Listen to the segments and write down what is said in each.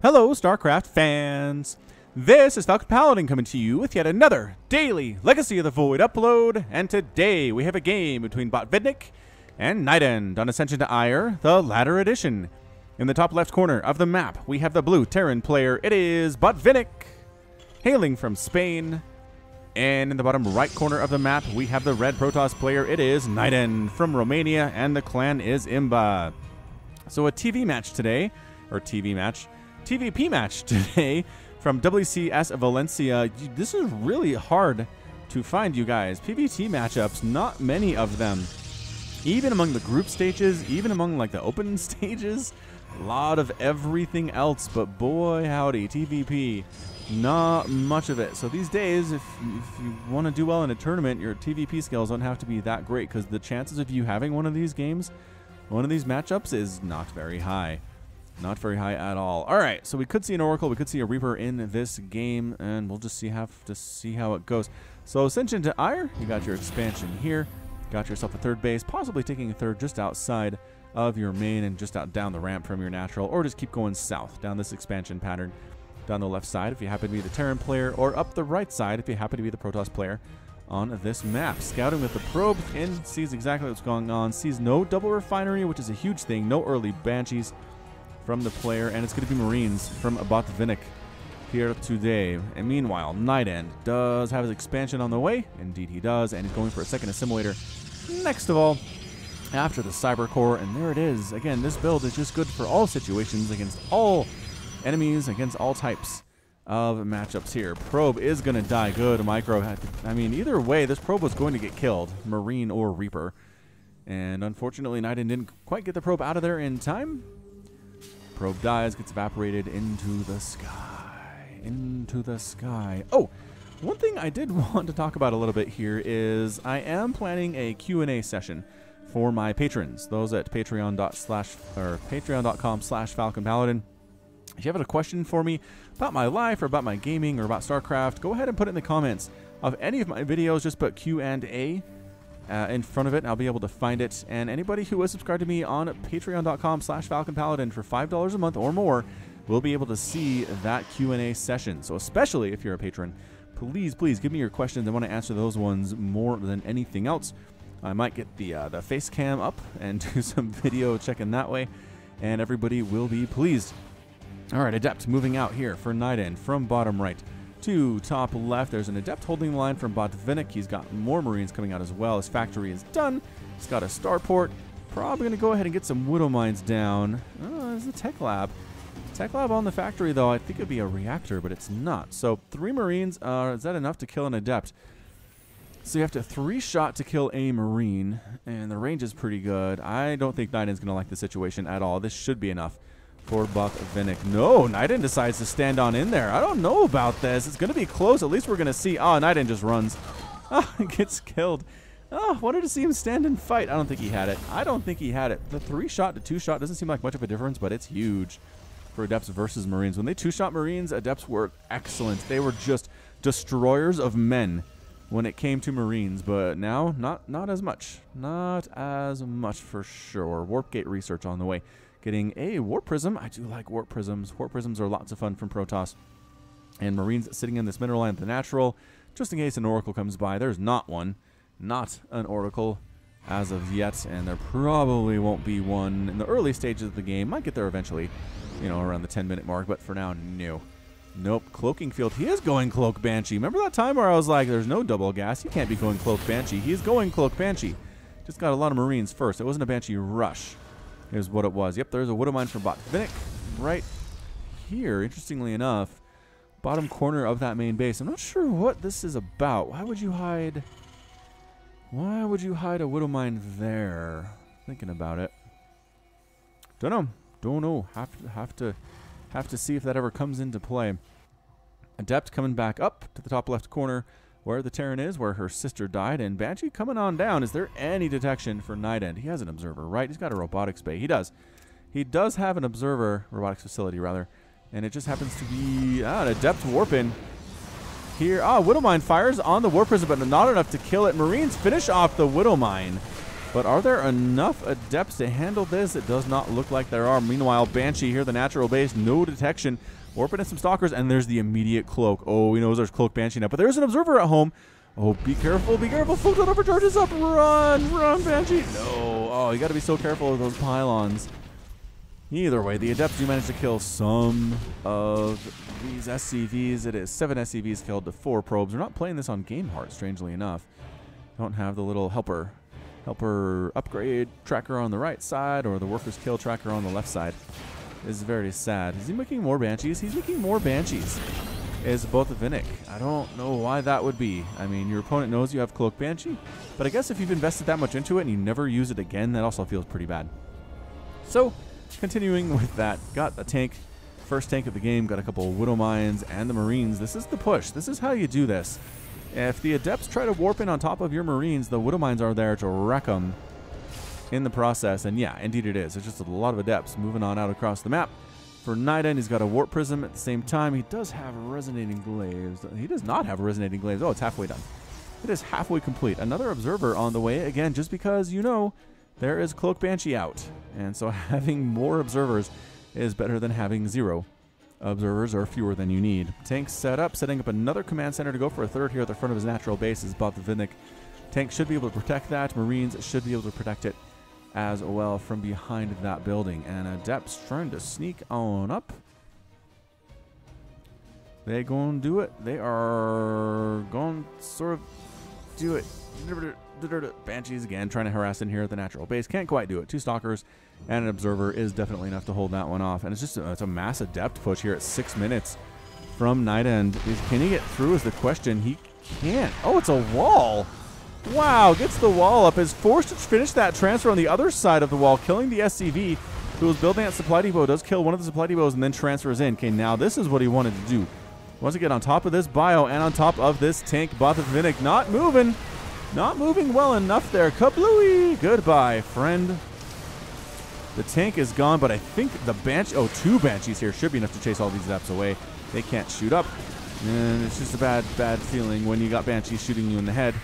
Hello, StarCraft fans! This is Falcon Paladin coming to you with yet another daily Legacy of the Void upload, and today we have a game between Botvinnik and NightEnD on Ascension to Aiur, the latter edition. In the top left corner of the map, we have the blue Terran player. It is Botvinnik, hailing from Spain. And in the bottom right corner of the map, we have the red Protoss player. It is NightEnD from Romania, and the clan is Imba. So a TVP match today from WCS Valencia. This is really hard to find, you guys. PvT matchups, not many of them. Even among the group stages, even among like the open stages, a lot of everything else, but boy howdy, TVP, not much of it. So these days, if you want to do well in a tournament, your TVP skills don't have to be that great, because the chances of you having one of these games, one of these matchups, is not very high. Not very high at all. All right, so we could see an Oracle, we could see a Reaper in this game, and we'll just have to see how it goes. So Ascension to Aiur, you got your expansion here, got yourself a third base, possibly taking a third just outside of your main and just out down the ramp from your natural, or just keep going south down this expansion pattern, down the left side if you happen to be the Terran player, or up the right side if you happen to be the Protoss player on this map. Scouting with the probe in, sees exactly what's going on, sees no double refinery, which is a huge thing, no early Banshees from the player, and it's going to be Marines from Botvinnik here today. And meanwhile, NightEnD does have his expansion on the way. Indeed he does, and he's going for a second assimilator next of all after the Cyber Core, and there it is. Again, this build is just good for all situations, against all enemies, against all types of matchups here. Probe is going to die. Good micro. I mean, either way, this probe was going to get killed, Marine or Reaper. And unfortunately, NightEnD didn't quite get the probe out of there in time. Probe dies, gets evaporated into the sky. Into the sky. Oh, one thing I did want to talk about a little bit here is I am planning a Q&A session for my patrons, those at patreon.com/FalconPaladin. If you have a question for me about my life or about my gaming or about StarCraft, go ahead and put it in the comments of any of my videos. Just put Q&A in front of it, and I'll be able to find it. And anybody who is subscribed to me on patreon.com/FalconPaladin for $5 a month or more will be able to see that Q&A session. So especially if you're a patron, please give me your questions. I want to answer those ones more than anything else. I might get the face cam up and do some video checking that way, and everybody will be pleased. All right, Adept moving out here for NightEnD from bottom right to top left. There's an Adept holding the line from Botvinnik. He's got more Marines coming out as well. His factory is done. He's got a starport. Probably going to go ahead and get some Widow Mines down. Oh, there's the Tech Lab. Tech Lab on the factory, though. I think it'd be a reactor, but it's not. So 3 Marines. Is that enough to kill an Adept? So you have to 3-shot to kill a Marine, and the range is pretty good. I don't think NightEnd's going to like the situation at all. This should be enough for Botvinnik. No, NightEnD decides to stand on in there. I don't know about this. It's going to be close. At least we're going to see. Oh, NightEnD just runs. Oh, gets killed. Oh, wanted to see him stand and fight. I don't think he had it. I don't think he had it. The 3-shot to 2-shot doesn't seem like much of a difference, but it's huge for Adepts versus Marines. When they 2-shot Marines, Adepts were excellent. They were just destroyers of men when it came to Marines, but now not as much. Not as much for sure. Warp Gate research on the way. Getting a Warp Prism. I do like Warp Prisms. Warp Prisms are lots of fun from Protoss. And Marines sitting in this mineral line at the natural, just in case an Oracle comes by. There's not one. Not an Oracle as of yet, and there probably won't be one in the early stages of the game. Might get there eventually, you know, around the 10-minute mark, but for now, no. Nope. Cloaking Field. He is going Cloak Banshee. Remember that time where I was like, there's no double gas. He can't be going Cloak Banshee. He is going Cloak Banshee. Just got a lot of Marines first. It wasn't a Banshee rush. Here's what it was. Yep, there's a Widow Mine from Botvinnik right here. Interestingly enough, bottom corner of that main base. I'm not sure what this is about. Why would you hide a Widow Mine there? Thinking about it. Don't know. Have to see if that ever comes into play. Adept coming back up to the top left corner where the Terran is, where her sister died, and Banshee coming on down. Is there any detection for NightEnD? He has an observer, right? He's got a robotics bay. He does. He does have an observer, robotics facility, rather, and it just happens to be an Adept warping here. Widow Mine fires on the Warp Prism, but not enough to kill it. Marines finish off the Widow Mine. But are there enough Adepts to handle this? It does not look like there are. Meanwhile, Banshee here, the natural base, no detection. Warping in some Stalkers, and there's the immediate Cloak. Oh, he knows there's Cloak Banshee now, but there's an Observer at home. Oh, be careful, be careful. Full Total overcharges up. Run, run, Banshee. No. Oh, you got to be so careful of those pylons. Either way, the Adepts do manage to kill some of these SCVs. It is 7 SCVs killed to 4 probes. We're not playing this on Game Heart, strangely enough. Don't have the little helper upgrade tracker on the right side or the workers kill tracker on the left side. Is very sad. Is he making more Banshees? He's making more Banshees. Is Botvinnik. I don't know why that would be. I mean, your opponent knows you have Cloak Banshee, but I guess if you've invested that much into it and you never use it again, that also feels pretty bad. So, continuing with that, got a tank, first tank of the game, got a couple of Widow Mines and the Marines. This is the push. This is how you do this. If the Adepts try to warp in on top of your Marines, the Widow Mines are there to wreck them in the process, and yeah, indeed it is. There's just a lot of Adepts moving on out across the map. For NightEnD, he's got a Warp Prism at the same time. He does have Resonating Glaives. He does not have Resonating Glaives. Oh, it's halfway done. It is halfway complete. Another Observer on the way, again, just because, you know, there is Cloak Banshee out. And so having more Observers is better than having 0 Observers, or fewer than you need. Tank set up, setting up another command center to go for a third here at the front of his natural base is Botvinnik. Tank should be able to protect that. Marines should be able to protect it as well from behind that building. And Adepts trying to sneak on up. They going to do it. They are going to sort of do it. Banshees again trying to harass in here at the natural base. Can't quite do it. 2 Stalkers and an Observer is definitely enough to hold that one off. And it's just it's a mass Adept push here at 6 minutes from NightEnD. Can he get through is the question. He can't. Oh, it's a wall. Wow, gets the wall up, is forced to finish that transfer on the other side of the wall, killing the SCV who was building that supply depot, does kill one of the supply depots and then transfers in. Okay, now this is what he wanted to do. He wants to get on top of this bio and on top of this tank. Botvinnik not moving well enough there. Kablooey, goodbye, friend. The tank is gone, but I think the Banshee, 2 Banshees here should be enough to chase all these Adepts away. They can't shoot up, and it's just a bad feeling when you got Banshees shooting you in the head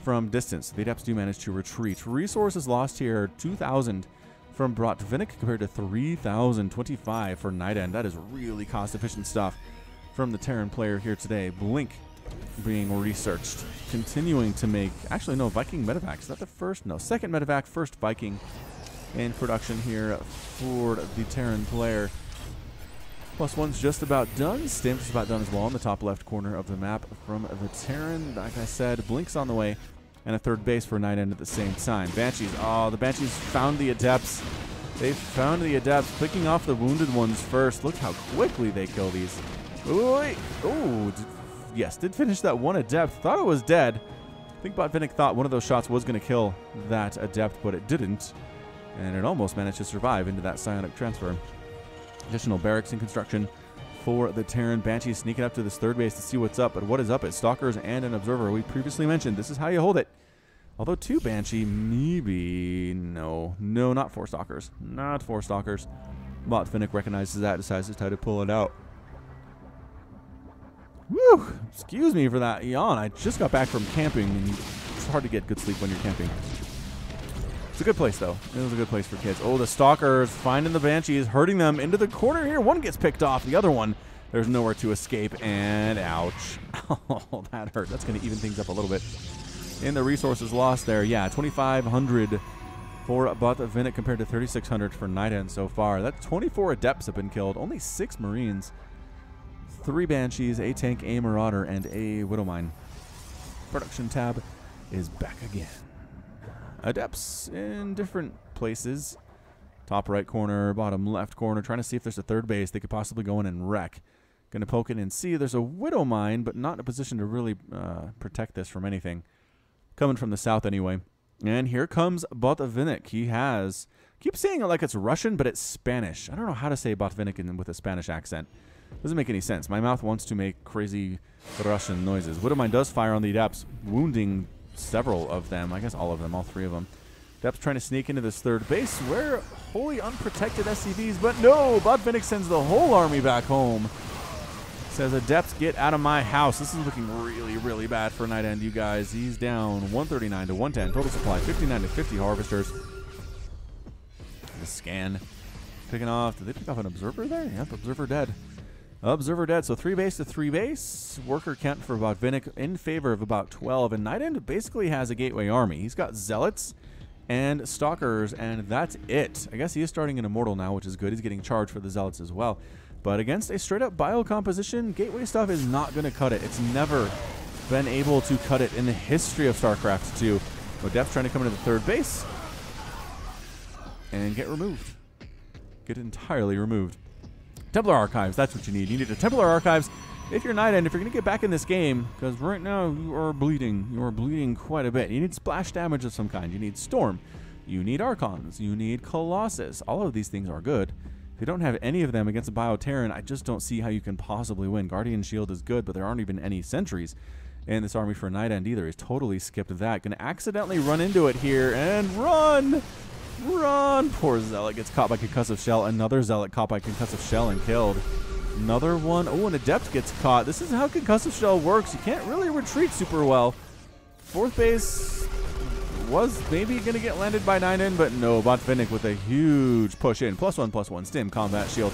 from distance. The Adepts do manage to retreat. Resources lost here, 2,000 from Botvinnik compared to 3,025 for NightEnD. That is really cost-efficient stuff from the Terran player here today. Blink being researched. Continuing to make, actually no, Viking medevac. Is that the first? No, second medevac, first Viking in production here for the Terran player. +1's just about done. Stim's about done as well in the top left corner of the map from the Terran. Like I said, Blink's on the way, and a third base for NightEnD at the same time. Banshees, the Banshees found the Adepts. They found the Adepts, picking off the wounded ones first. Look how quickly they kill these. Oh, yes, did finish that one Adept. Thought it was dead. I think Botvinnik thought one of those shots was going to kill that Adept, but it didn't. And it almost managed to survive into that psionic transfer. Additional barracks in construction for the Terran. Banshee sneaking up to this third base to see what's up. But what is up is Stalkers and an Observer. We previously mentioned this is how you hold it. Although 2 Banshee, maybe. No, not 4 Stalkers. Not 4 Stalkers. Botvinnik recognizes that, decides to try to pull it out. Woo! Excuse me for that yawn. I just got back from camping, and it's hard to get good sleep when you're camping. It's a good place, though. It was a good place for kids. Oh, the Stalkers finding the Banshees, hurting them into the corner here. One gets picked off. The other one, there's nowhere to escape, and ouch. Oh, that hurt. That's going to even things up a little bit. In the resources lost there, yeah, 2,500 for Botvinnik compared to 3,600 for NightEnD so far. That's 24 Adepts have been killed, only 6 Marines, 3 Banshees, a tank, a Marauder, and a Widow Mine. Production tab is back again. Adepts in different places. Top right corner, bottom left corner, trying to see if there's a third base they could possibly go in and wreck. Going to poke it and see. There's a Widow Mine, but not in a position to really protect this from anything. Coming from the south anyway. And here comes Botvinnik. He has, keep saying it like it's Russian, but it's Spanish. I don't know how to say Botvinnik with a Spanish accent. Doesn't make any sense. My mouth wants to make crazy Russian noises. Widow Mine does fire on the Adepts, wounding several of them. I guess all of them, all 3 of them. Adepts trying to sneak into this third base where wholly unprotected SCVs, but no, Botvinnik sends the whole army back home. Says Adepts, get out of my house. This is looking really, really bad for NightEnD, you guys. He's down 139 to 110. Total supply 59 to 50 harvesters. The scan. Picking off. Did they pick off an observer there? Yep, observer dead. Observer dead. So 3 base to 3 base. Worker count for Botvinnik in favor of about 12. And NightEnD basically has a gateway army. He's got zealots and stalkers, and that's it. I guess he is starting an immortal now, which is good. He's getting charged for the zealots as well. But against a straight-up bio composition, gateway stuff is not going to cut it. It's never been able to cut it in the history of StarCraft 2. Adepts trying to come into the 3rd base and get removed. Get entirely removed. Templar Archives, that's what you need. You need a Templar Archives if you're NightEnD, if you're going to get back in this game, because right now you are bleeding. You are bleeding quite a bit. You need splash damage of some kind. You need Storm. You need Archons. You need Colossus. All of these things are good. If you don't have any of them against a Bio-Terran, I just don't see how you can possibly win. Guardian Shield is good, but there aren't even any sentries in this army for NightEnD either. He's totally skipped that. Going to accidentally run into it here and run! Run! Poor Zealot gets caught by Concussive Shell. Another Zealot caught by Concussive Shell and killed. Another one. Oh, an Adept gets caught. This is how Concussive Shell works. You can't really retreat super well. 4th base was maybe going to get landed by NightEnD, but no. Botvinnik with a huge push in. +1/+1 stim combat shield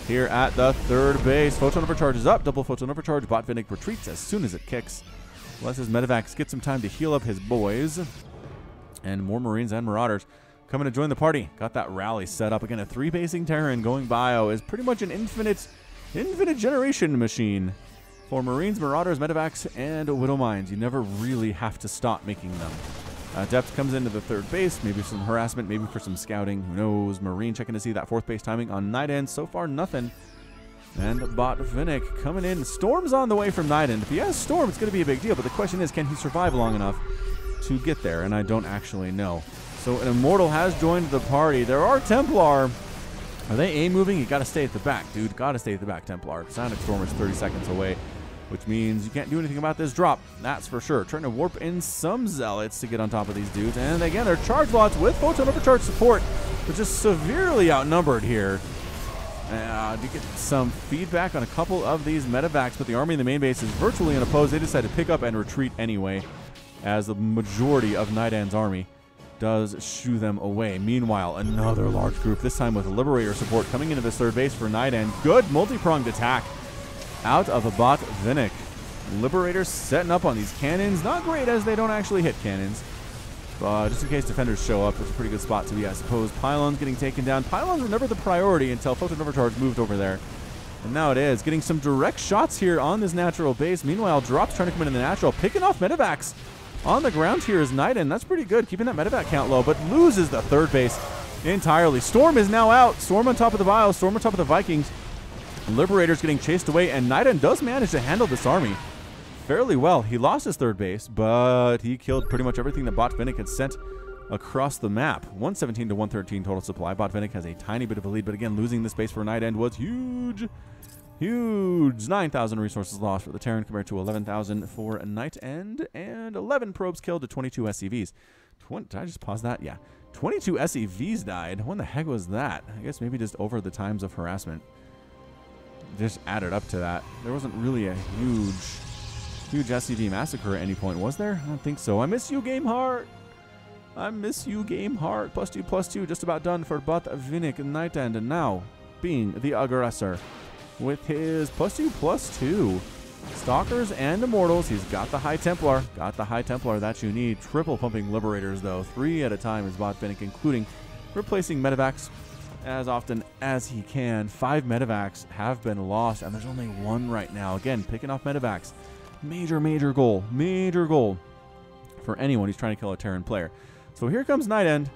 here at the 3rd base. Photon overcharge is up. Double photon overcharge. Botvinnik retreats as soon as it kicks. Lets his medevacs get some time to heal up his boys. And more Marines and Marauders coming to join the party. Got that rally set up. Again, a 3-basing Terran going bio is pretty much an infinite generation machine for Marines, Marauders, Medevacs, and Widow Mines. You never really have to stop making them. Adept comes into the 3rd base, maybe some harassment, maybe for some scouting, who knows. Marine checking to see that 4th base timing on NightEnD. So far, nothing. And Botvinnik coming in. Storm's on the way from NightEnD. If he has Storm, it's going to be a big deal, but the question is, can he survive long enough to get there? And I don't actually know. So an Immortal has joined the party. There are Templar. Are they A-moving? You got to stay at the back, dude. Got to stay at the back, Templar. Sonic Storm is 30 seconds away, which means you can't do anything about this drop. That's for sure. Trying to warp in some Zealots to get on top of these dudes. And again, they're charge lots with Photon Overcharge support, but just severely outnumbered here. Do get some feedback on a couple of these medevacs, but the army in the main base is virtually unopposed. They decide to pick up and retreat anyway, as the majority of NightEnd's army does shoo them away. Meanwhile, another large group, this time with Liberator support, coming into this 3rd base for NightEnD. Good multi-pronged attack out of a Botvinnik. Liberators setting up on these cannons. Not great, as they don't actually hit cannons. But just in case defenders show up, it's a pretty good spot to be, I suppose. Pylons getting taken down. Pylons were never the priority until Photon Overcharge moved over there. And now it is. Getting some direct shots here on this natural base. Meanwhile, Drops trying to come in the natural. Picking off medevacs on the ground here is NightEnD. That's pretty good, keeping that medevac count low, but loses the 3rd base entirely. Storm is now out. Storm on top of the Bio. Storm on top of the Vikings. Liberators getting chased away, and NightEnD does manage to handle this army fairly well. He lost his 3rd base, but he killed pretty much everything that Botvinnik had sent across the map. 117 to 113 total supply. Botvinnik has a tiny bit of a lead, but again, losing this base for NightEnD was huge. Huge. 9,000 resources lost for the Terran compared to 11,000 for NightEnD, and 11 probes killed to 22 SCVs. Did I just pause that? Yeah. 22 SCVs died. When the heck was that? I guess maybe just over the times of harassment. Just added up to that. There wasn't really a huge SCV massacre at any point, was there? I don't think so. I miss you, Game Heart. I miss you, Game Heart. +2/+2. Just about done for Botvinnik and NightEnD, and now being the aggressor with his +2/+2. Stalkers and Immortals. He's got the High Templar. Got the High Templar that you need. Triple pumping Liberators, though. 3 at a time is Botvinnik, including replacing medevacs as often as he can. 5 medevacs have been lost, and there's only 1 right now. Again, picking off medevacs. Major goal. Major goal for anyone who's trying to kill a Terran player. So here comes NightEnD.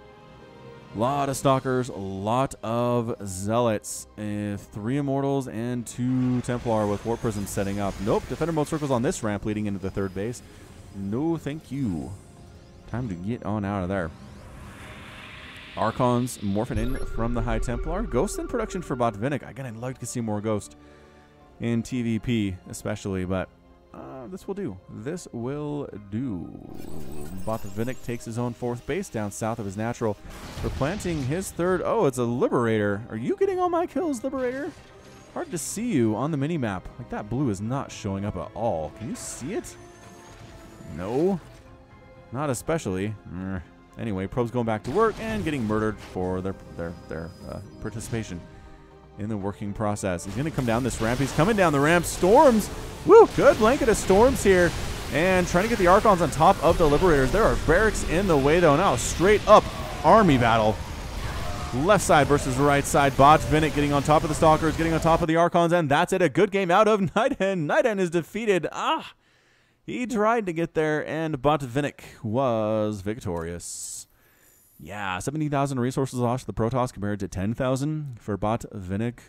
Lot of Stalkers, a lot of Zealots, 3 Immortals and 2 Templar with Warp Prisms setting up. Nope, Defender mode circles on this ramp leading into the 3rd base. No thank you. Time to get on out of there. Archons morphing in from the High Templar. Ghost in production for Botvinnik. Again, I'd like to see more Ghost in TVP especially, but this will do. This will do. Botvinnik takes his own 4th base down south of his natural. Replanting his 3rd. Oh, it's a Liberator. Are you getting all my kills, Liberator? Hard to see you on the mini-map. Like, that blue is not showing up at all. Can you see it? No. Not especially. Anyway, Probe's going back to work and getting murdered for their participation in the working process. He's going to come down this ramp. He's coming down the ramp. Storms. Woo! Good blanket of storms here. And trying to get the Archons on top of the Liberators. There are barracks in the way, though. Now, straight up army battle. Left side versus right side. Botvinnik getting on top of the Stalkers, getting on top of the Archons, and that's it. A good game out of NightEnD. NightEnD is defeated. He tried to get there, and Botvinnik was victorious. Yeah, 17,000 resources lost to the Protoss compared to 10,000 for Botvinnik.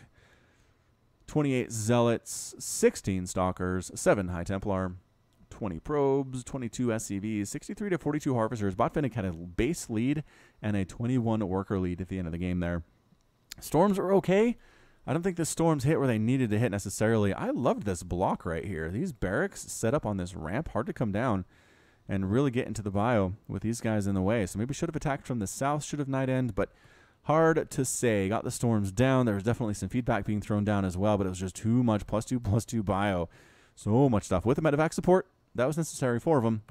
28 Zealots, 16 Stalkers, 7 High Templar, 20 Probes, 22 SCVs, 63 to 42 Harvesters. Botvinnik had a base lead and a 21 worker lead at the end of the game there. Storms are okay. I don't think the storms hit where they needed to hit necessarily. I loved this block right here. These barracks set up on this ramp, hard to come down and really get into the bio with these guys in the way. So maybe should have attacked from the south, should have NightEnD, but hard to say. Got the storms down. There was definitely some feedback being thrown down as well, but it was just too much. +2/+2 bio. So much stuff. With the medevac support, that was necessary for them.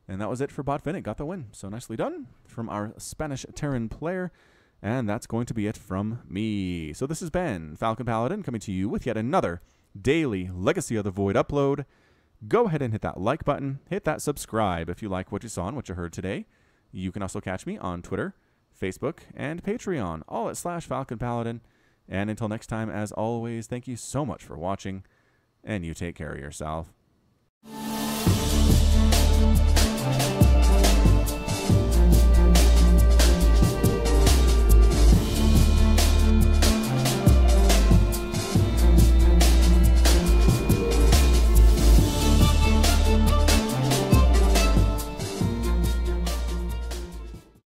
And that was it for Botvinnik. Got the win. So nicely done from our Spanish Terran player. And that's going to be it from me. So this has been Falcon Paladin coming to you with yet another daily Legacy of the Void upload. Go ahead and hit that like button. Hit that subscribe if you like what you saw and what you heard today. You can also catch me on Twitter, Facebook, and Patreon, all at /Falcon Paladin. And until next time, as always, thank you so much for watching, and you take care of yourself.